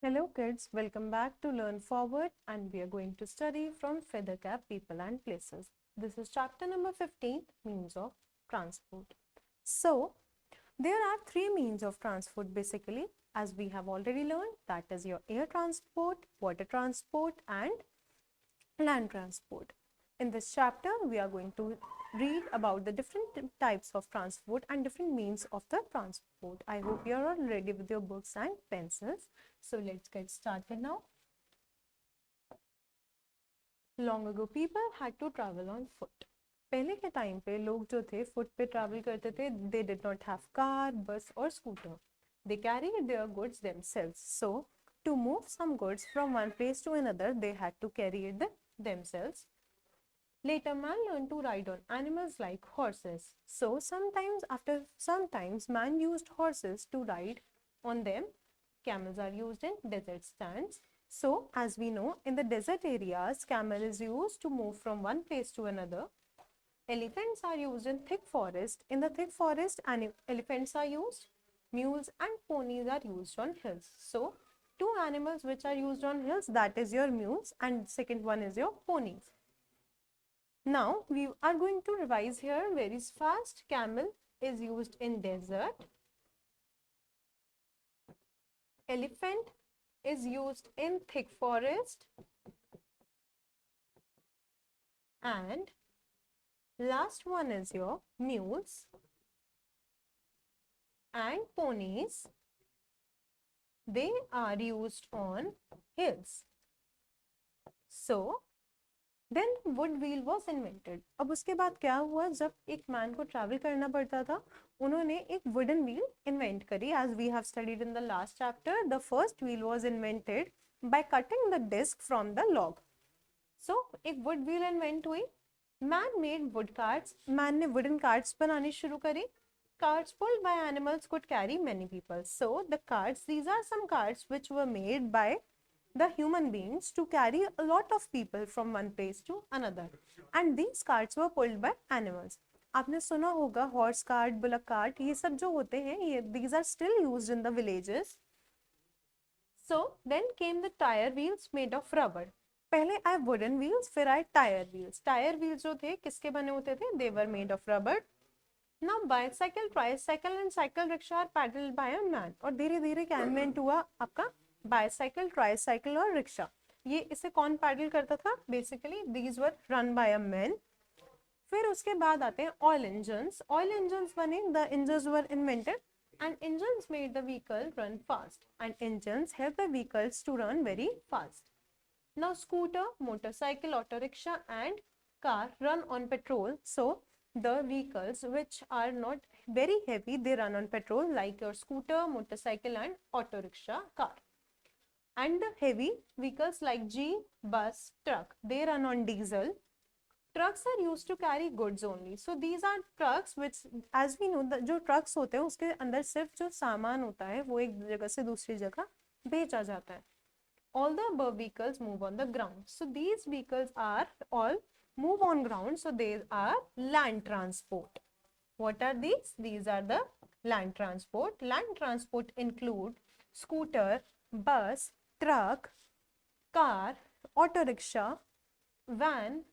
Hello kids, welcome back to Learn Forward and we are going to study from Feathercap People and Places. This is chapter number 15, Means of Transport. So, there are three means of transport basically, as we have already learned, that is your air transport, water transport and land transport. In this chapter, we are going to read about the different types of transport and different means of the transport. I hope you are all ready with your books and pencils. So let's get started now. Long ago, people had to travel on foot. पहले के time पे लोग जो थे foot पे travel करते थे. They did not have car, bus or scooter. They carried their goods themselves. So to move some goods from one place to another, they had to carry it themselves. Later, man learned to ride on animals like horses. So sometimes man used horses to ride on them. Camels are used in desert stands. So as we know, in the desert areas, camel is used to move from one place to another. Elephants are used in thick forest. In the thick forest, elephants are used. Mules and ponies are used on hills. So two animals which are used on hills, that is your mules, and second one is your ponies. Now we are going to revise here very fast. Camel is used in desert. Elephant is used in thick forest. And last one is your mules and ponies. They are used on hills. So then wood wheel was invented. अब उसके बाद क्या हुआ, जब एक man को travel करना पड़ता था, उन्होंने एक वुडन व्हील इन्वेंट करी. as we have studied in the last chapter, the first wheel was invented by cutting the disc from the log. So एक वुड व्हील इन्वेंट हुई. man made wood carts. man ने wooden carts बनानी शुरू करी. Carts pulled by animals could carry many people. So the carts, these are some carts which were made by the human beings to carry a lot of people from one place to another, and these carts were pulled by animals. आपने सुना होगा horse cart, bullock cart, ये सब जो होते हैं, ये these are still used in the villages. So then came the tire wheels made of rubber. पहले आए wooden wheels, फिर आए tire wheels. Tire wheels जो थे किसके बने होते थे? They were made of rubber. Now bicycle, tricycle and cycle rickshaw are paddled by a man. और धीरे धीरे क्या इन्वेंट हुआ आपका? बाइसाइकिल, ट्राईसाइकिल और रिक्शा. ये इसे कौन पैडल करता था? Basically these were run by a man. फिर उसके बाद आते हैं ऑयल इंजन्स. ऑयल इंजन्स बने, the engines were invented and engines made the vehicle run fast and engines help the vehicles to run very fast. Now scooter, motorcycle, auto rickshaw and car run on petrol. So the vehicles which are not very heavy, they run on petrol, like your scooter, motorcycle and auto rickshaw, car. And the heavy vehicles like jeep, bus, truck, they run on diesel. Trucks are used to carry goods only. So these are trucks which, as we know, जो trucks होते हैं उसके अंदर सिर्फ जो सामान होता है वो एक जगह से दूसरी जगह भेजा जाता है. All the above vehicles move on the ground. So these vehicles are all move on ground. So they are land transport. What are these? These are the land transport. Land transport include scooter, bus, truck, car, auto rickshaw, van.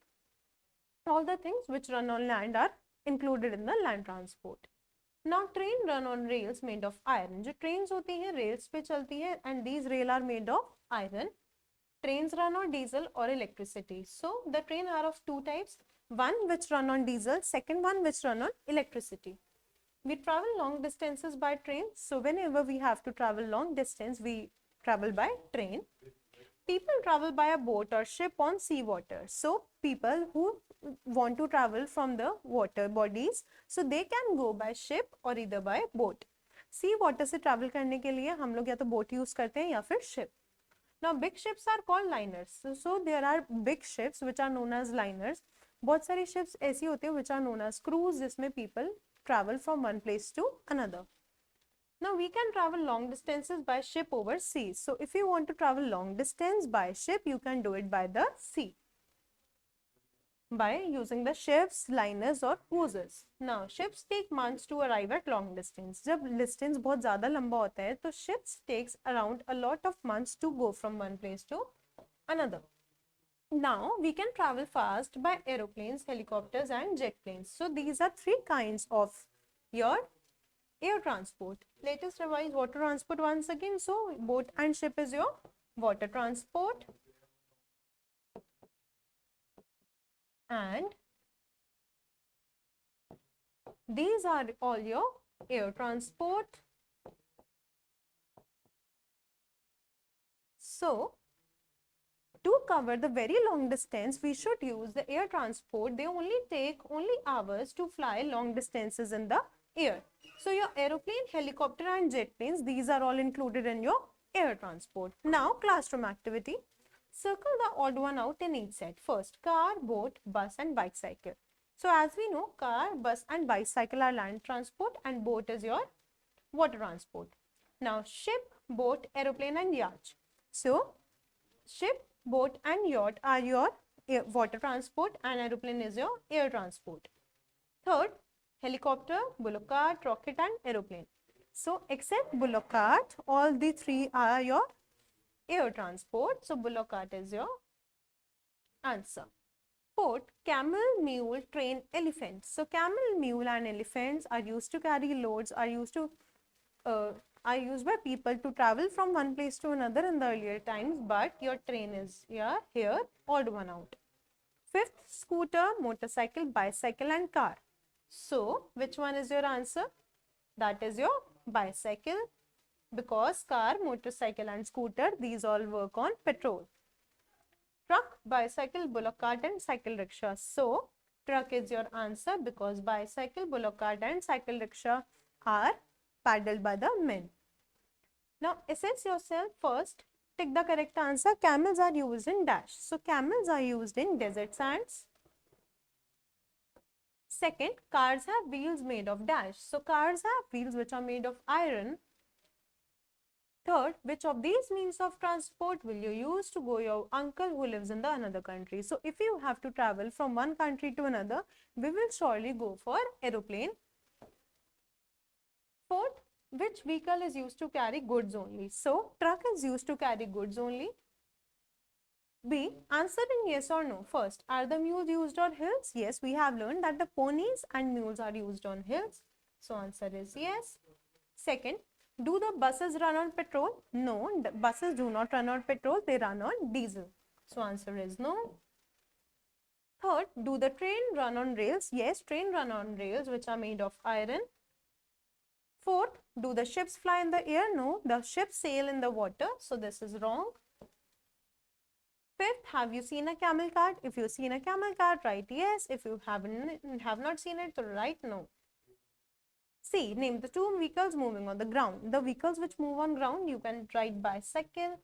All the things which run on land are included in the land transport. Now train run on rails made of iron. जो trains होती हैं rails पे चलती हैं and these rail are made of iron. Trains run on diesel or electricity. So the train are of two types. One which run on diesel, second one which run on electricity. We travel long distances by train. So whenever we have to travel long distance, we travel by train. People travel by a boat or ship on sea water. So people who want to travel from the water bodies, so they can go by ship or either by boat. Sea water से travel करने के लिए हम लोग या तो boat use करते हैं या फिर ship. Now big ships are called liners. So there are big ships which are known as liners. बहुत सारी ships ऐसी होती हैं which are known as cruise, जिसमें people travel from one place to another. Now we can travel long distances by ship over sea. So if you want to travel long distance by ship, you can do it by the sea. by using the ships, liners or cruises. Now, ships take months to arrive at long distance. जब distance बहुत ज़्यादा लंबा होता है, तो ships takes around a lot of months to go from one place to another. Now, we can travel fast by aeroplanes, helicopters and jet planes. So, these are three kinds of your air transport. Let us revise water transport once again. So, boat and ship is your water transport. And these are all your air transport. So, to cover the very long distance, we should use the air transport. They take hours to fly long distances in the air. So, your aeroplane, helicopter and jet planes, these are all included in your air transport. Now, classroom activity. Circle the odd one out in each set. First, car, boat, bus and bicycle. So, as we know, car, bus and bicycle are land transport and boat is your water transport. Now, ship, boat, aeroplane and yacht. So, ship, boat and yacht are your water transport and aeroplane is your air transport. Third, helicopter, bullock cart, rocket and aeroplane. So, except bullock cart, all the three are your air transport. So, bullock cart is your answer. Fourth, camel, mule, train, elephant. So, camel, mule and elephants are used to carry loads, are used by people to travel from one place to another in the earlier times, but your train is here, odd one out. Fifth, scooter, motorcycle, bicycle and car. So, which one is your answer? That is your bicycle, because car, motorcycle and scooter, these all work on petrol. Truck, bicycle, bullock cart and cycle rickshaw. So, truck is your answer because bicycle, bullock cart and cycle rickshaw are paddled by the men. Now, assess yourself first. Take the correct answer. Camels are used in dash. So, camels are used in desert sands. Second, cars have wheels made of dash. So, cars have wheels which are made of iron. Third, which of these means of transport will you use to go your uncle who lives in the another country? So, if you have to travel from one country to another, we will surely go for aeroplane. Fourth, which vehicle is used to carry goods only? So, truck is used to carry goods only. B, answer in yes or no. First, are the mules used on hills? Yes, we have learned that the ponies and mules are used on hills. So, answer is yes. Second, do the buses run on petrol? No, the buses do not run on petrol, they run on diesel. So, answer is no. Third, do the train run on rails? Yes, train run on rails which are made of iron. Fourth, do the ships fly in the air? No, the ships sail in the water. So, this is wrong. Fifth, have you seen a camel cart? If you've seen a camel cart, write yes. If you have not seen it, so write no. C, name the two vehicles moving on the ground. The vehicles which move on ground, you can write bicycle.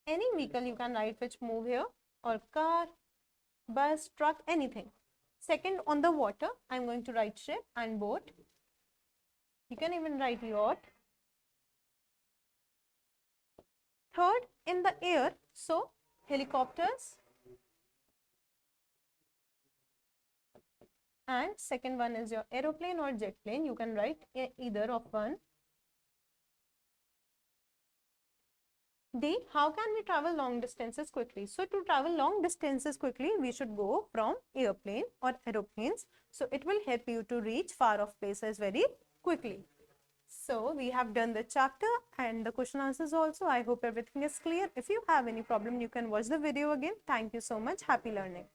Any vehicle you can write which move here, or car, bus, truck, anything. Second, on the water, I'm going to write ship and boat. You can even write yacht. Third, in the air, so helicopters. And second one is your aeroplane or jet plane. You can write either of one. D, how can we travel long distances quickly? So, to travel long distances quickly, we should go from airplane or aeroplanes. So, it will help you to reach far off places very quickly. So, we have done the chapter and the question answers also. I hope everything is clear. If you have any problem, you can watch the video again. Thank you so much. Happy learning.